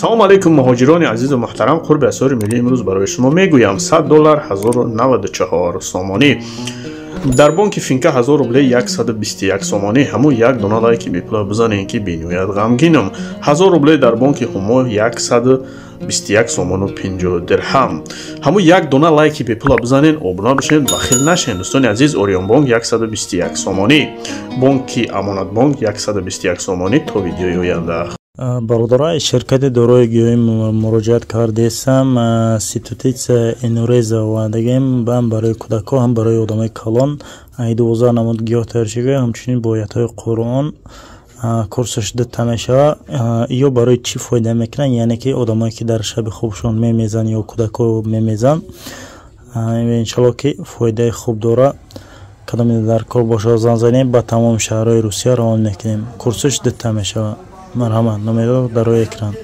салом алейкум муҳоҷирони азизу муҳтарам. қурби асъори миллӣ имрӯз барои шумо мегӯям $100 1094 сомонӣ. дар бонки финка 1000 рубле 121 сомонӣ. ҳамун як дона лайки бепуло бизанен ки бениҳоят ғамгинам. 1000 рубле дар бонки ҳумо 121 сомону 50 дирҳам. ҳамун як дона лайки бепуло бизанен, обуна бишен, бахил нашен. дӯстони азиз, Орионбонк 121 сомонӣ. бонки Амонатбонк 121 сомонӣ. то видеои оянда. برادرای شرکت دارای گیاهی مراجعت کردیم. سیتوتیتس انورز آوردیم هم برای کودکان هم برای آدمای کلان. 12 نماد گیاه ترجیحه، همچنین بایدهای قرآن کورسش داده میشه. یا برای چی فایده میکنن؟ یعنی که آدمایی که در شب خوبشون میمیزن یا کودکان میمیزن، انشالله که فایده خوب داره. کدام در کار باشه زنجانی با تمام شهرهای روسیه روان میکنیم. کورسش داده میشه. مرحبا، نمیدونم در روی اکران.